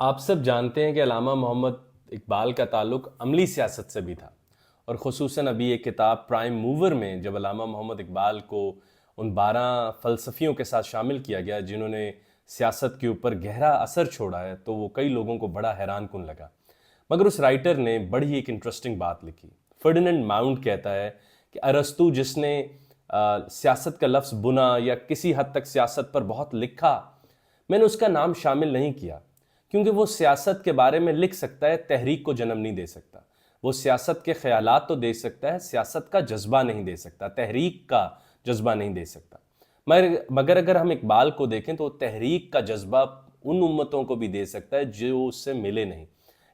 آپ سب جانتے ہیں کہ علامہ محمد اقبال کا تعلق عملی سیاست سے بھی تھا، اور خصوصاً ابھی ایک کتاب پرائم موور میں جب علامہ محمد اقبال کو ان 12 فلسفیوں کے ساتھ شامل کیا گیا جنہوں نے سیاست کے اوپر گہرا اثر چھوڑا ہے، تو وہ کئی لوگوں کو بڑا حیران کن لگا۔ مگر اس رائٹر نے بڑی ایک انٹرسٹنگ بات لکھی۔ فرڈیننڈ ماؤنٹ کہتا ہے کہ ارسطو جس نے سیاست کا لفظ بنا یا کسی حد تک سیاست پر بہت لکھا، میں نے اس کا نام شامل نہیں کیا، کیونکہ وہ سیاست کے بارے میں لکھ سکتا ہے، تحریک کو جنم نہیں دے سکتا۔ وہ سیاست کے خیالات تو دے سکتا ہے، سیاست کا جذبہ نہیں دے سکتا، تحریک کا جذبہ نہیں دے سکتا۔ مگر اگر ہم اقبال کو دیکھیں تو تحریک کا جذبہ ان امتوں کو بھی دے سکتا ہے جو اس سے ملے نہیں،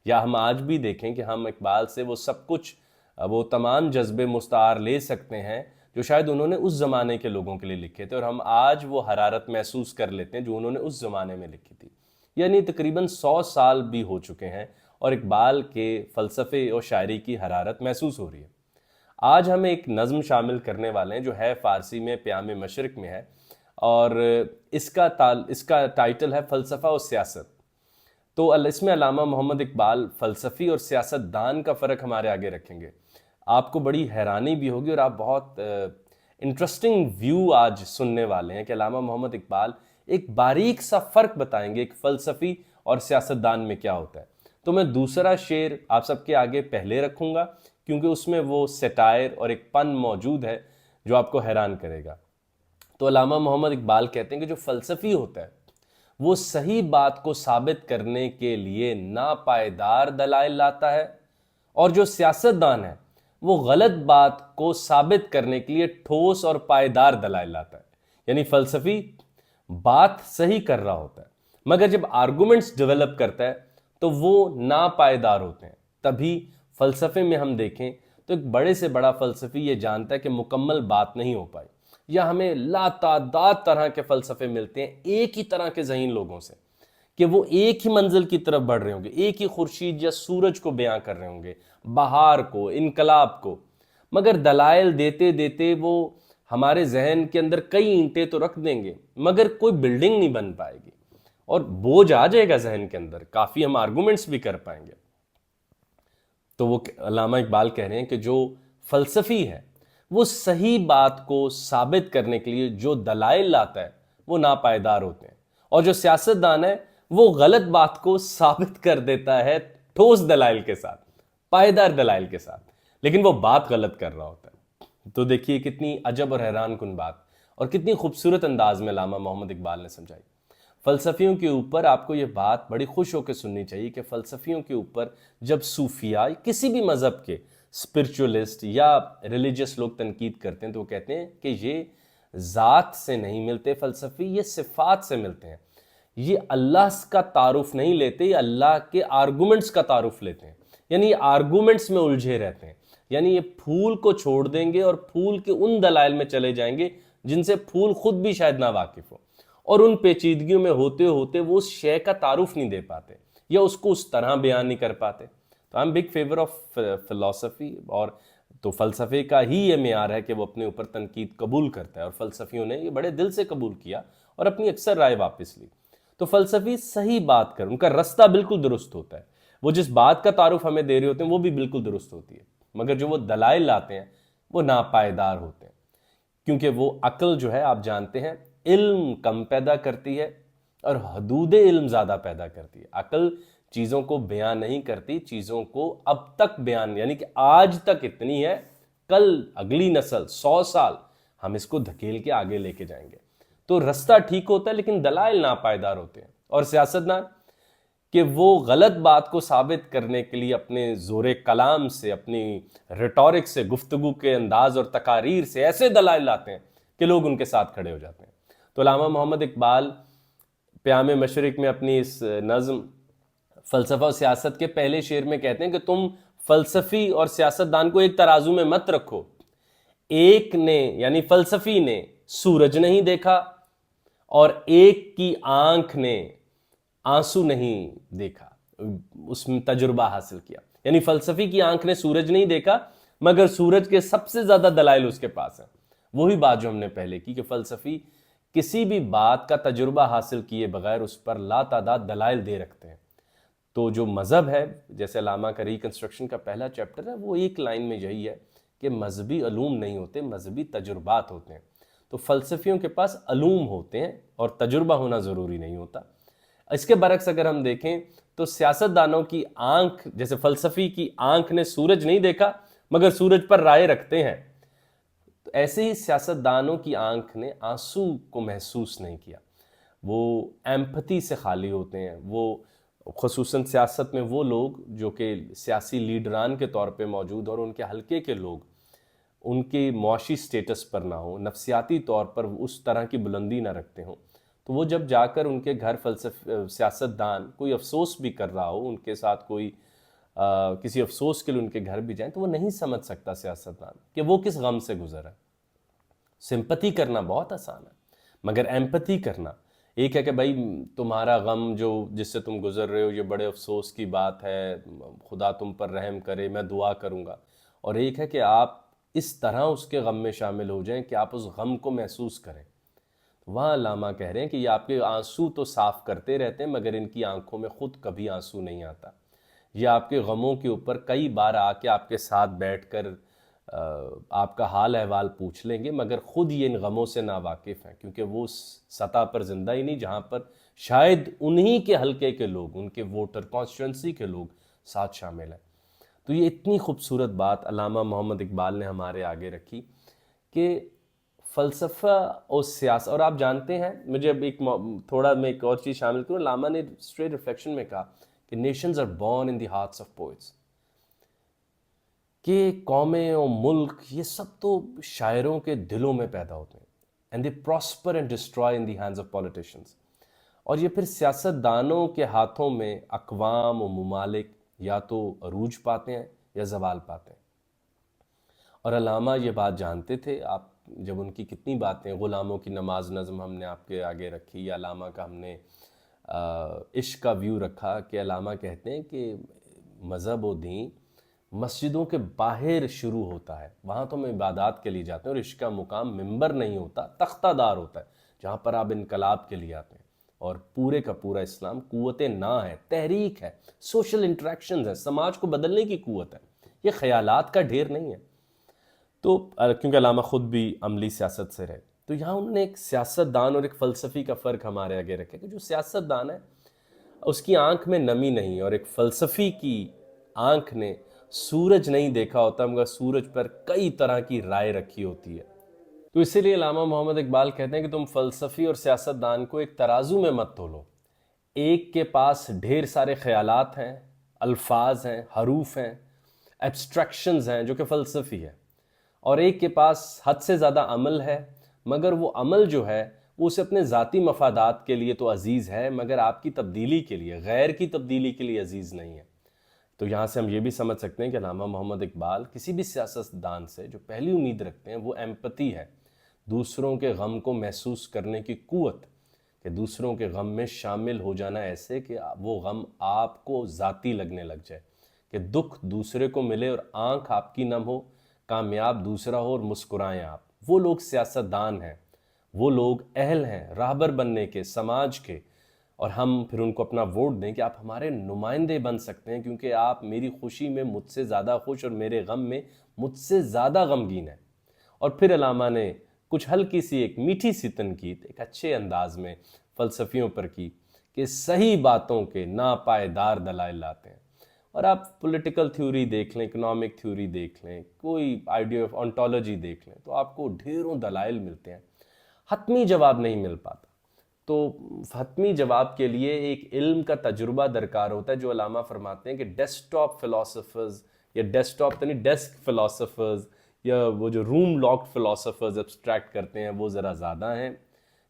یا ہم آج بھی دیکھیں کہ ہم اقبال سے وہ سب کچھ، وہ تمام جذبے مستعار لے سکتے ہیں جو شاید انہوں نے اس زمانے کے لوگوں کے لیے لکھے تھے، اور ہم آج وہ حرارت محسوس کر لیتے ہیں جو انہوں نے اس زمانے میں لکھی تھی۔ یعنی تقریباً 100 سال بھی ہو چکے ہیں اور اقبال کے فلسفے اور شاعری کی حرارت محسوس ہو رہی ہے۔ آج ہم ایک نظم شامل کرنے والے ہیں جو ہے فارسی میں، پیام مشرق میں ہے، اور اس کا ٹائٹل ہے فلسفہ و سیاست۔ تو اس میں علامہ محمد اقبال فلسفی اور سیاست دان کا فرق ہمارے آگے رکھیں گے۔ آپ کو بڑی حیرانی بھی ہوگی اور آپ بہت انٹرسٹنگ ویو آج سننے والے ہیں کہ علامہ محمد اقبال ایک باریک سا فرق بتائیں گے ایک فلسفی اور سیاست دان میں کیا ہوتا ہے۔ تو میں دوسرا شعر آپ سب کے آگے پہلے رکھوں گا، کیونکہ اس میں وہ سیٹائر اور ایک پن موجود ہے جو آپ کو حیران کرے گا۔ تو علامہ محمد اقبال کہتے ہیں کہ جو فلسفی ہوتا ہے وہ صحیح بات کو ثابت کرنے کے لیے ناپائیدار دلائل لاتا ہے، اور جو سیاست دان ہے وہ غلط بات کو ثابت کرنے کے لیے ٹھوس اور پائیدار دلائل لاتا ہے۔ یعنی فلسفی بات صحیح کر رہا ہوتا ہے، مگر جب آرگومنٹس ڈیولپ کرتا ہے تو وہ ناپائیدار ہوتے ہیں۔ تبھی فلسفے میں ہم دیکھیں تو ایک بڑے سے بڑا فلسفی یہ جانتا ہے کہ مکمل بات نہیں ہو پائی، یا ہمیں لاتعداد طرح کے فلسفے ملتے ہیں ایک ہی طرح کے ذہین لوگوں سے کہ وہ ایک ہی منزل کی طرف بڑھ رہے ہوں گے، ایک ہی خورشید یا سورج کو بیان کر رہے ہوں گے، بہار کو، انقلاب کو، مگر دلائل دیتے دیتے وہ ہمارے ذہن کے اندر کئی اینٹیں تو رکھ دیں گے مگر کوئی بلڈنگ نہیں بن پائے گی، اور بوجھ آ جائے گا ذہن کے اندر، کافی ہم آرگومنٹس بھی کر پائیں گے۔ تو وہ علامہ اقبال کہہ رہے ہیں کہ جو فلسفی ہے وہ صحیح بات کو ثابت کرنے کے لیے جو دلائل لاتا ہے وہ ناپائیدار ہوتے ہیں، اور جو سیاست دان ہے وہ غلط بات کو ثابت کر دیتا ہے ٹھوس دلائل کے ساتھ، پائیدار دلائل کے ساتھ، لیکن وہ بات غلط کر رہا ہوتا ہے۔ تو دیکھیے کتنی عجب اور حیران کن بات، اور کتنی خوبصورت انداز میں علامہ محمد اقبال نے سمجھائی۔ فلسفیوں کے اوپر آپ کو یہ بات بڑی خوش ہو کے سننی چاہیے کہ فلسفیوں کے اوپر جب صوفیاء کسی بھی مذہب کے اسپرچولسٹ یا ریلیجس لوگ تنقید کرتے ہیں تو وہ کہتے ہیں کہ یہ ذات سے نہیں ملتے فلسفی، یہ صفات سے ملتے ہیں، یہ اللہ کا تعارف نہیں لیتے، یہ اللہ کے آرگومنٹس کا تعارف لیتے ہیں، یعنی یہ آرگومنٹس میں الجھے رہتے ہیں، یعنی یہ پھول کو چھوڑ دیں گے اور پھول کے ان دلائل میں چلے جائیں گے جن سے پھول خود بھی شاید نا واقف ہو، اور ان پیچیدگیوں میں ہوتے ہوتے وہ اس شے کا تعارف نہیں دے پاتے یا اس کو اس طرح بیان نہیں کر پاتے۔ تو I'm big favor of philosophy، اور تو فلسفے کا ہی یہ معیار ہے کہ وہ اپنے اوپر تنقید قبول کرتا ہے، اور فلسفیوں نے یہ بڑے دل سے قبول کیا اور اپنی اکثر رائے واپس لی۔ تو فلسفی صحیح بات کر، ان کا رستہ بالکل درست ہوتا ہے، وہ جس بات کا تعارف ہمیں دے رہے ہوتے ہیں وہ بھی بالکل درست ہوتی ہے، مگر جو وہ دلائل لاتے ہیں وہ ناپائیدار ہوتے ہیں، کیونکہ وہ عقل جو ہے آپ جانتے ہیں علم کم پیدا کرتی ہے اور حدود علم زیادہ پیدا کرتی ہے۔ عقل چیزوں کو بیان نہیں کرتی، چیزوں کو اب تک بیان، یعنی کہ آج تک اتنی ہے، کل اگلی نسل 100 سال ہم اس کو دھکیل کے آگے لے کے جائیں گے۔ تو رستہ ٹھیک ہوتا ہے لیکن دلائل ناپائیدار ہوتے ہیں۔ اور سیاستدان کہ وہ غلط بات کو ثابت کرنے کے لیے اپنے زور کلام سے، اپنی ریٹورک سے، گفتگو کے انداز اور تقاریر سے ایسے دلائل لاتے ہیں کہ لوگ ان کے ساتھ کھڑے ہو جاتے ہیں۔ تو علامہ محمد اقبال پیام مشرق میں اپنی اس نظم فلسفہ و سیاست کے پہلے شعر میں کہتے ہیں کہ تم فلسفی اور سیاست دان کو ایک ترازو میں مت رکھو، ایک نے یعنی فلسفی نے سورج نہیں دیکھا اور ایک کی آنکھ نے آنسو نہیں دیکھا، اس میں تجربہ حاصل کیا۔ یعنی فلسفی کی آنکھ نے سورج نہیں دیکھا مگر سورج کے سب سے زیادہ دلائل اس کے پاس ہیں۔ وہی بات جو ہم نے پہلے کی کہ فلسفی کسی بھی بات کا تجربہ حاصل کیے بغیر اس پر لا تعداد دلائل دے رکھتے ہیں، تو جو مذہب ہے، جیسے علامہ کا ریکنسٹرکشن کا پہلا چیپٹر ہے، وہ ایک لائن میں یہی ہے کہ مذہبی علوم نہیں ہوتے، مذہبی تجربات ہوتے ہیں۔ تو فلسفیوں کے پاس علوم ہوتے ہیں اور تجربہ ہونا ضروری نہیں ہوتا۔ اس کے برعکس اگر ہم دیکھیں تو سیاستدانوں کی آنکھ، جیسے فلسفی کی آنکھ نے سورج نہیں دیکھا مگر سورج پر رائے رکھتے ہیں، تو ایسے ہی سیاستدانوں کی آنکھ نے آنسو کو محسوس نہیں کیا، وہ ایمپتھی سے خالی ہوتے ہیں۔ وہ خصوصاً سیاست میں وہ لوگ جو کہ سیاسی لیڈران کے طور پہ موجود اور ان کے حلقے کے لوگ ان کے معاشی سٹیٹس پر نہ ہوں، نفسیاتی طور پر اس طرح کی بلندی نہ رکھتے ہوں، تو وہ جب جا کر ان کے گھر سیاستدان کوئی افسوس بھی کر رہا ہو، ان کے ساتھ کوئی کسی افسوس کے لیے ان کے گھر بھی جائیں، تو وہ نہیں سمجھ سکتا سیاستدان کہ وہ کس غم سے گزر ہے۔ سمپتھی کرنا بہت آسان ہے، مگر ایمپتھی کرنا، ایک ہے کہ بھائی تمہارا غم جو جس سے تم گزر رہے ہو یہ بڑے افسوس کی بات ہے، خدا تم پر رحم کرے، میں دعا کروں گا، اور ایک ہے کہ آپ اس طرح اس کے غم میں شامل ہو جائیں کہ آپ اس غم کو محسوس کریں۔ وہاں علامہ کہہ رہے ہیں کہ یہ آپ کے آنسو تو صاف کرتے رہتے ہیں مگر ان کی آنکھوں میں خود کبھی آنسو نہیں آتا۔ یہ آپ کے غموں کے اوپر کئی بار آ کے آپ کے ساتھ بیٹھ کر آپ کا حال احوال پوچھ لیں گے، مگر خود یہ ان غموں سے ناواقف ہیں، کیونکہ وہ اس سطح پر زندہ ہی نہیں جہاں پر شاید انہی کے حلقے کے لوگ، ان کے ووٹر کانسٹیٹوئنسی کے لوگ ساتھ شامل ہیں۔ تو یہ اتنی خوبصورت بات علامہ محمد اقبال نے ہمارے آگے رکھی کہ فلسفہ اور سیاست، اور آپ جانتے ہیں، مجھے اب ایک اور چیز شامل کروں، علامہ نے اسٹریٹ ریفلیکشن میں کہا کہ nations are born in the hearts of poets, کہ قومیں اور ملک یہ سب تو شاعروں کے دلوں میں پیدا ہوتے ہیں، and they prosper and destroy in the hands of politicians, اور یہ پھر سیاستدانوں کے ہاتھوں میں اقوام و ممالک یا تو عروج پاتے ہیں یا زوال پاتے ہیں۔ اور علامہ یہ بات جانتے تھے، آپ جب ان کی کتنی باتیں، غلاموں کی نماز نظم ہم نے آپ کے آگے رکھی، یا علامہ کا ہم نے عشق کا ویو رکھا، کہ علامہ کہتے ہیں کہ مذہب و دین مسجدوں کے باہر شروع ہوتا ہے، وہاں تو ہم عبادات کے لیے جاتے ہیں، اور عشق کا مقام ممبر نہیں ہوتا، تختہ دار ہوتا ہے جہاں پر آپ انقلاب کے لیے آتے ہیں، اور پورے کا پورا اسلام قوت نا ہے، تحریک ہے، سوشل انٹریکشنز ہے، سماج کو بدلنے کی قوت ہے، یہ خیالات کا ڈھیر نہیں ہے۔ تو کیونکہ علامہ خود بھی عملی سیاست سے رہے، تو یہاں انہوں نے ایک سیاستدان اور ایک فلسفی کا فرق ہمارے آگے رکھا کہ جو سیاستدان ہے اس کی آنکھ میں نمی نہیں، اور ایک فلسفی کی آنکھ نے سورج نہیں دیکھا ہوتا مگر سورج پر کئی طرح کی رائے رکھی ہوتی ہے۔ تو اسی لیے علامہ محمد اقبال کہتے ہیں کہ تم فلسفی اور سیاستدان کو ایک ترازو میں مت تولو، ایک کے پاس ڈھیر سارے خیالات ہیں، الفاظ ہیں، حروف ہیں، ایبسٹریکشنز ہیں جو کہ فلسفی ہے، اور ایک کے پاس حد سے زیادہ عمل ہے، مگر وہ عمل جو ہے وہ اسے اپنے ذاتی مفادات کے لیے تو عزیز ہے مگر آپ کی تبدیلی کے لیے، غیر کی تبدیلی کے لیے عزیز نہیں ہے۔ تو یہاں سے ہم یہ بھی سمجھ سکتے ہیں کہ علامہ محمد اقبال کسی بھی سیاستدان سے جو پہلی امید رکھتے ہیں وہ ایمپتھی ہے، دوسروں کے غم کو محسوس کرنے کی قوت، کہ دوسروں کے غم میں شامل ہو جانا ایسے کہ وہ غم آپ کو ذاتی لگنے لگ جائے، کہ دکھ دوسرے کو ملے اور آنکھ آپ کی نم ہو، کامیاب دوسرا ہو اور مسکرائیں آپ۔ وہ لوگ سیاستدان ہیں، وہ لوگ اہل ہیں راہبر بننے کے، سماج کے، اور ہم پھر ان کو اپنا ووٹ دیں کہ آپ ہمارے نمائندے بن سکتے ہیں، کیونکہ آپ میری خوشی میں مجھ سے زیادہ خوش اور میرے غم میں مجھ سے زیادہ غمگین ہیں۔ اور پھر علامہ نے کچھ ہلکی سی ایک میٹھی سی تنقید ایک اچھے انداز میں فلسفیوں پر کی کہ صحیح باتوں کے ناپائیدار دلائل لاتے ہیں۔ اور آپ پولیٹیکل تھیوری دیکھ لیں، اکنامک تھیوری دیکھ لیں، کوئی آئیڈیا آف انٹالوجی دیکھ لیں، تو آپ کو ڈھیروں دلائل ملتے ہیں، حتمی جواب نہیں مل پاتا۔ تو حتمی جواب کے لیے ایک علم کا تجربہ درکار ہوتا ہے، جو علامہ فرماتے ہیں کہ ڈیسک ٹاپ فلاسفرز یا ڈیسک فلاسفرز یا وہ جو روم لاکڈ فلاسفرز ایبسٹریکٹ کرتے ہیں وہ ذرا زیادہ ہیں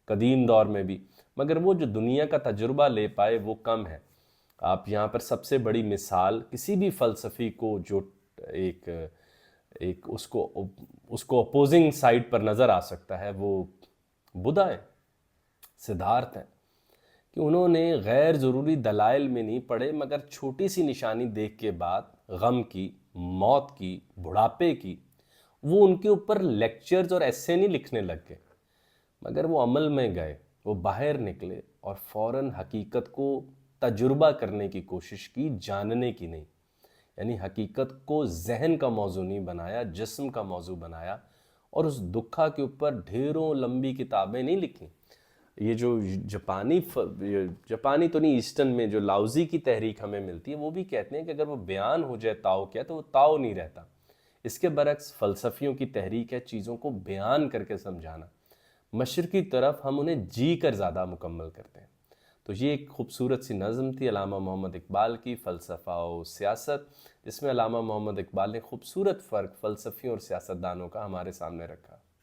قدیم دور میں بھی، مگر وہ جو دنیا کا تجربہ لے پائے وہ کم ہے۔ آپ یہاں پر سب سے بڑی مثال کسی بھی فلسفی کو جو ایک اس کو اپوزنگ سائڈ پر نظر آ سکتا ہے وہ بدھا ہے، سدھارتھ ہیں، کہ انہوں نے غیر ضروری دلائل میں نہیں پڑے مگر چھوٹی سی نشانی دیکھ کے بعد غم کی، موت کی، بڑھاپے کی، وہ ان کے اوپر لیکچرز اور ایسے نہیں لکھنے لگ گئے مگر وہ عمل میں گئے، وہ باہر نکلے اور فوراً حقیقت کو تجربہ کرنے کی کوشش کی، جاننے کی نہیں۔ یعنی حقیقت کو ذہن کا موضوع نہیں بنایا، جسم کا موضوع بنایا، اور اس دکھا کے اوپر ڈھیروں لمبی کتابیں نہیں لکھی۔ یہ جو جاپانی تو نہیں، ایسٹرن میں جو لاؤزی کی تحریک ہمیں ملتی ہے، وہ بھی کہتے ہیں کہ اگر وہ بیان ہو جائے تاؤ کیا تو وہ تاؤ نہیں رہتا۔ اس کے برعکس فلسفیوں کی تحریک ہے چیزوں کو بیان کر کے سمجھانا۔ مشرقی طرف ہم انہیں جی کر زیادہ مکمل کرتے ہیں۔ تو یہ ایک خوبصورت سی نظم تھی علامہ محمد اقبال کی، فلسفہ و سیاست، جس میں علامہ محمد اقبال نے خوبصورت فرق فلسفیوں اور سیاستدانوں کا ہمارے سامنے رکھا۔